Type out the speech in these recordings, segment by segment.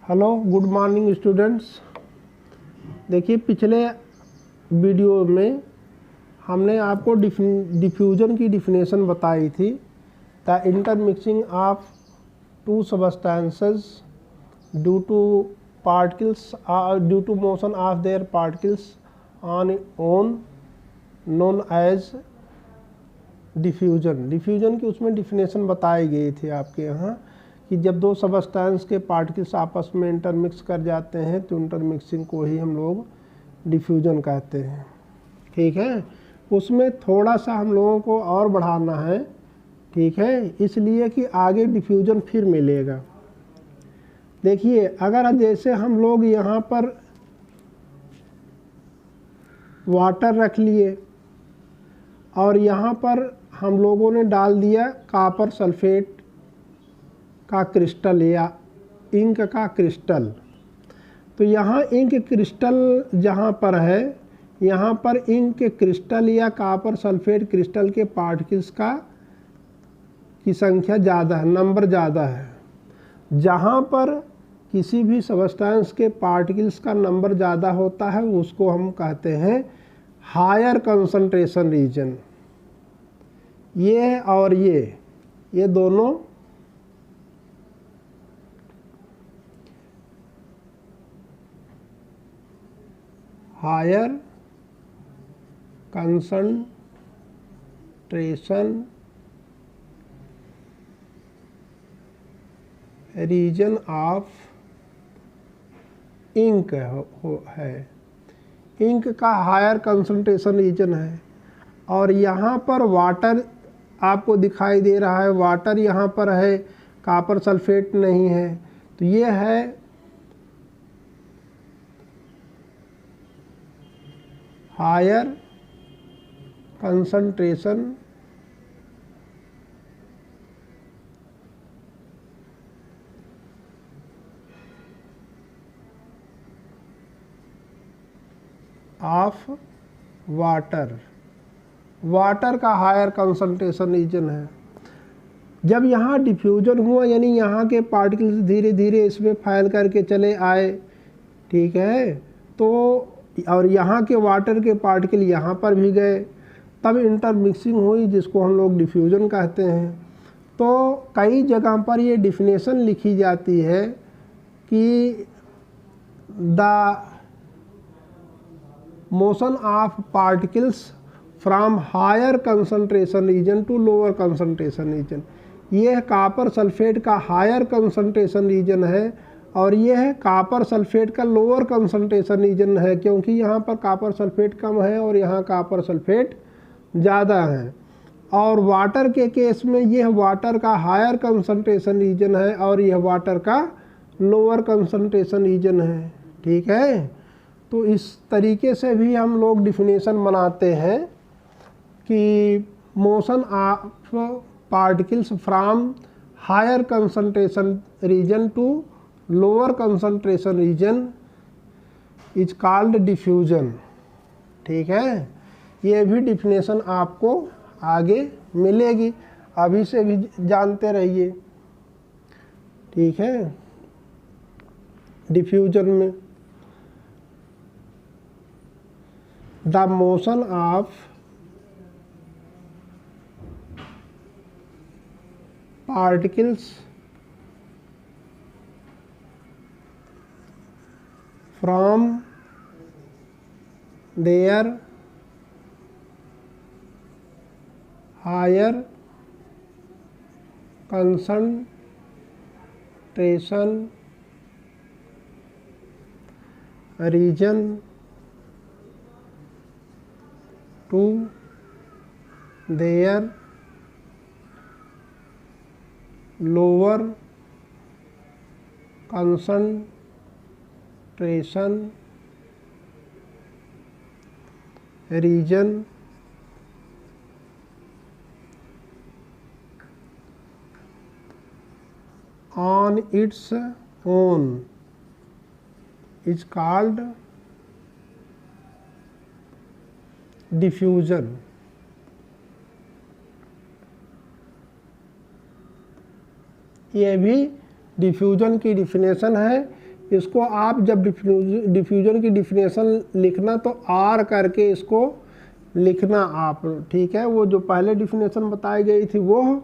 Hello good morning students. देखिए पिछले video में हमने आपको डिफ्यूजन की डिफिनेशन बताई थी। The intermixing of two substances due to particles due to motion of their particles on own known as diffusion की उसमें डिफिनेशन बताई गई थी आपके यहाँ कि जब दो सबस्टेंस के पार्टिकल्स आपस में इंटरमिक्स कर जाते हैं तो इंटरमिक्सिंग को ही हम लोग डिफ्यूजन कहते हैं। ठीक है, उसमें थोड़ा सा हम लोगों को और बढ़ाना है। ठीक है, इसलिए कि आगे डिफ्यूजन फिर मिलेगा। देखिए अगर जैसे हम लोग यहाँ पर वाटर रख लिए और यहाँ पर हम लोगों ने डाल दिया कॉपर सल्फेट का क्रिस्टल या इंक का क्रिस्टल, तो यहाँ इंक क्रिस्टल जहाँ पर है, यहाँ पर इंक के क्रिस्टल या कॉपर सल्फेट क्रिस्टल के पार्टिकल्स की संख्या ज़्यादा है, नंबर ज़्यादा है। जहाँ पर किसी भी सबस्टेंस के पार्टिकल्स का नंबर ज़्यादा होता है उसको हम कहते हैं हायर कंसंट्रेशन रीजन। ये और ये दोनों higher concentration region of ink है। इंक का हायर कंसंट्रेशन रीजन है। और यहाँ पर वाटर आपको दिखाई दे रहा है, वाटर यहाँ पर है, कॉपर सल्फेट नहीं है, तो ये है higher concentration of water. Water का हायर कंसंट्रेशन रीजन है। जब यहाँ डिफ्यूजन हुआ यानी यहाँ के पार्टिकल्स धीरे धीरे इसमें फैल करके चले आए, ठीक है, तो और यहाँ के वाटर के पार्टिकल यहाँ पर भी गए, तब इंटरमिक्सिंग हुई जिसको हम लोग डिफ्यूजन कहते हैं। तो कई जगह पर ये डिफिनेशन लिखी जाती है कि the motion of particles from higher concentration region to lower concentration region. ये है कॉपर सल्फेट का हायर कंसंट्रेशन रीजन है और ये है कॉपर सल्फेट का लोअर कंसंट्रेशन रीजन है, क्योंकि यहाँ पर कॉपर सल्फेट कम है और यहाँ कॉपर सल्फेट ज़्यादा है। और वाटर के केस में यह वाटर का हायर कंसंट्रेशन रीजन है और यह वाटर का लोअर कंसंट्रेशन रीजन है। ठीक है, तो इस तरीके से भी हम लोग डिफिनेशन बनाते हैं कि motion of particles from higher concentration region to lower concentration region is called diffusion. ठीक है, ये भी डिफिनेशन आपको आगे मिलेगी, अभी से भी जानते रहिए। ठीक है, डिफ्यूजन में the motion of particles from their higher concentration region to their lower concentration region on its own is called diffusion। ये भी डिफ्यूजन की डिफिनेशन है इसको आप जब डिफ्यूजन की डिफिनेशन लिखना तो आर करके इसको लिखना आप, ठीक है। वो जो पहले डिफिनेशन बताई गई थी वो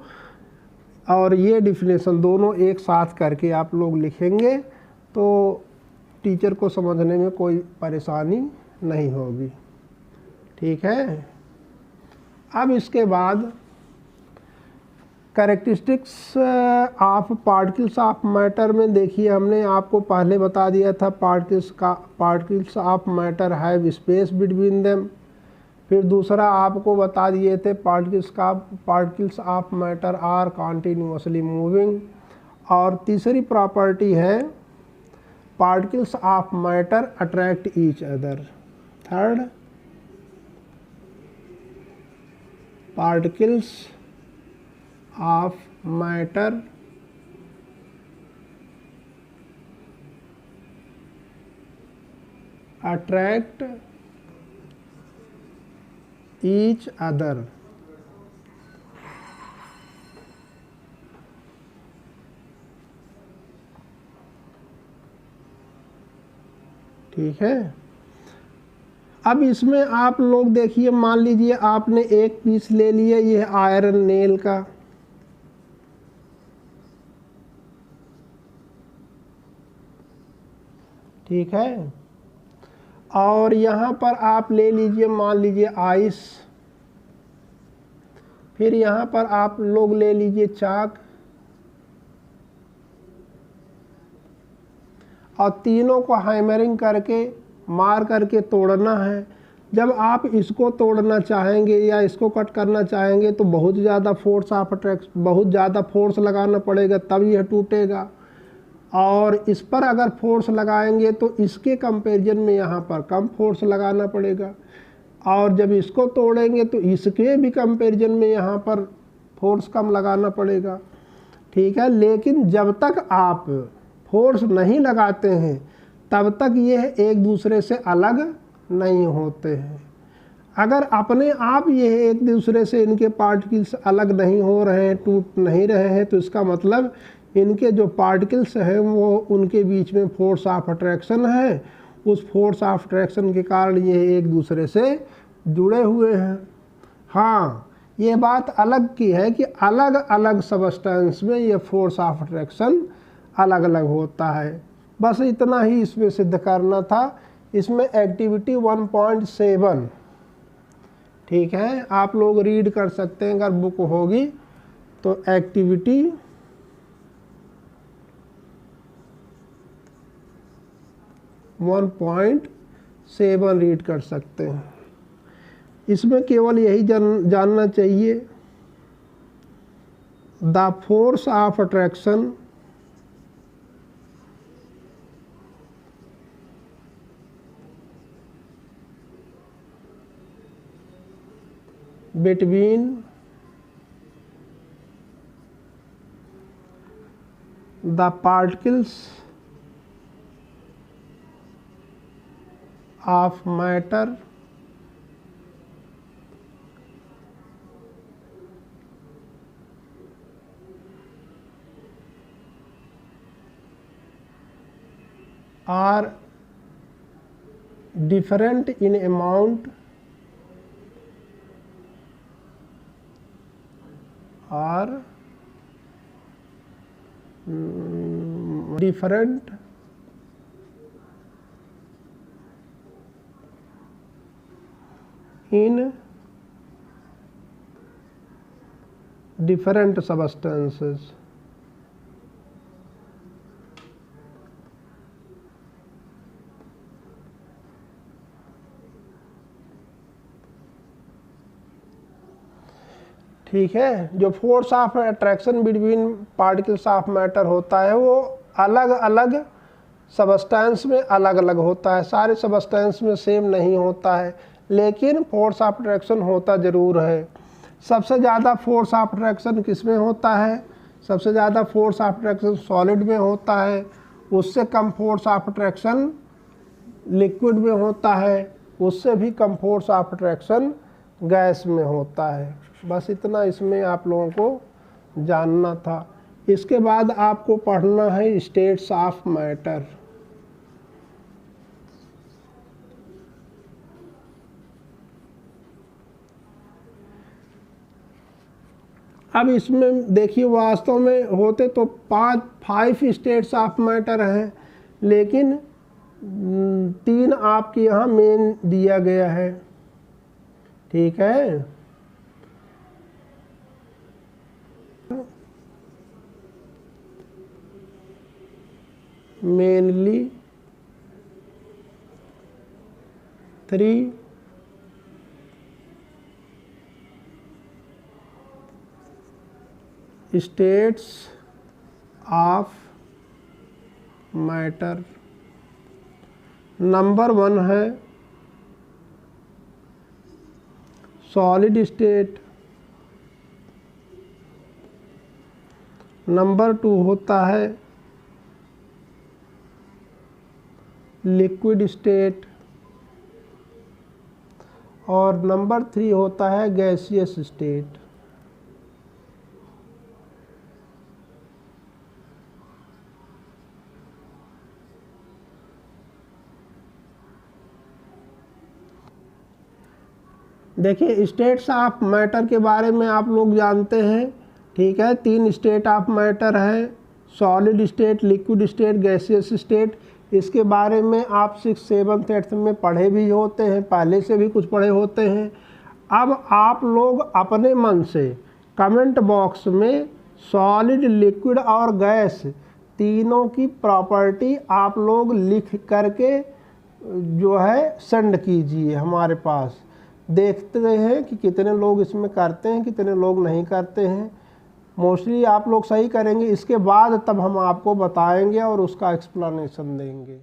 और ये डिफिनेशन दोनों एक साथ करके आप लोग लिखेंगे तो टीचर को समझने में कोई परेशानी नहीं होगी, ठीक है। अब इसके बाद characteristics of particles of matter में देखिए, हमने आपको पहले बता दिया था particles of matter have space between them. फिर दूसरा आपको बता दिए थे particles of matter are continuously moving. और तीसरी प्रॉपर्टी है particles of matter attract each other. Third, particles of matter attract each other. ठीक है। अब इसमें आप लोग देखिए, मान लीजिए आपने एक पीस ले लिया, ये आयरन नेल का, ठीक है। और यहाँ पर आप ले लीजिए, मान लीजिए आइस। फिर यहाँ पर आप लोग ले लीजिए चाक। और तीनों को हैमरिंग करके मार करके तोड़ना है। जब आप इसको तोड़ना चाहेंगे या इसको कट करना चाहेंगे तो बहुत ज़्यादा बहुत ज़्यादा फोर्स लगाना पड़ेगा, तब यह टूटेगा। और इस पर अगर फोर्स लगाएंगे तो इसके कंपैरिजन में यहाँ पर कम फोर्स लगाना पड़ेगा। और जब इसको तोड़ेंगे तो इसके भी कंपैरिजन में यहाँ पर फोर्स कम लगाना पड़ेगा, ठीक है। लेकिन जब तक आप फोर्स नहीं लगाते हैं तब तक यह एक दूसरे से अलग नहीं होते हैं। अगर अपने आप ये एक दूसरे से इनके पार्टिकल्स अलग नहीं हो रहे हैं, टूट नहीं रहे हैं, तो इसका मतलब इनके जो पार्टिकल्स हैं वो उनके बीच में फोर्स ऑफ अट्रैक्शन है। उस फोर्स ऑफ अट्रैक्शन के कारण ये एक दूसरे से जुड़े हुए हैं। हाँ, ये बात अलग की है कि अलग अलग सबस्टेंस में ये फोर्स ऑफ अट्रैक्शन अलग अलग होता है। बस इतना ही इसमें सिद्ध करना था। इसमें एक्टिविटी 1.7, ठीक है, आप लोग रीड कर सकते हैं अगर बुक होगी तो। एक्टिविटी 1.7 रीड कर सकते हैं। इसमें केवल यही जानना चाहिए, the force of attraction between the particles of matter are different in amount are different in different substances. ठीक है। जो force of attraction between particles of matter होता है वो अलग अलग सबस्टेंस में अलग अलग होता है। सारे सबस्टेंस में सेम नहीं होता है, लेकिन फोर्स ऑफ अट्रैक्शन होता ज़रूर है। सबसे ज़्यादा फोर्स ऑफ अट्रैक्शन किस में होता है? सबसे ज़्यादा फोर्स ऑफ अट्रैक्शन सॉलिड में होता है। उससे कम फोर्स ऑफ अट्रैक्शन लिक्विड में होता है। उससे भी कम फोर्स ऑफ अट्रैक्शन गैस में होता है। बस इतना इसमें आप लोगों को जानना था। इसके बाद आपको पढ़ना है स्टेट्स ऑफ मैटर। अब इसमें देखिए वास्तव में होते तो 5 स्टेट्स ऑफ मैटर हैं, लेकिन 3 आपके यहाँ मेन दिया गया है। ठीक है, mainly 3 states of matter. Number 1 है सॉलिड स्टेट, नंबर 2 होता है लिक्विड स्टेट, और नंबर 3 होता है गैसियस स्टेट। देखिए स्टेट्स ऑफ मैटर के बारे में आप लोग जानते हैं। ठीक है, 3 स्टेट ऑफ मैटर है, solid state, liquid state, gaseous state. इसके बारे में आप 6th 7th 8th में पढ़े भी होते हैं, पहले से भी कुछ पढ़े होते हैं। अब आप लोग अपने मन से कमेंट बॉक्स में सॉलिड, लिक्विड और गैस तीनों की प्रॉपर्टी आप लोग लिख करके जो है सेंड कीजिए हमारे पास। देखते हैं कि कितने लोग इसमें करते हैं, कितने लोग नहीं करते हैं। मोस्टली आप लोग सही करेंगे, इसके बाद तब हम आपको बताएंगे और उसका एक्सप्लेनेशन देंगे।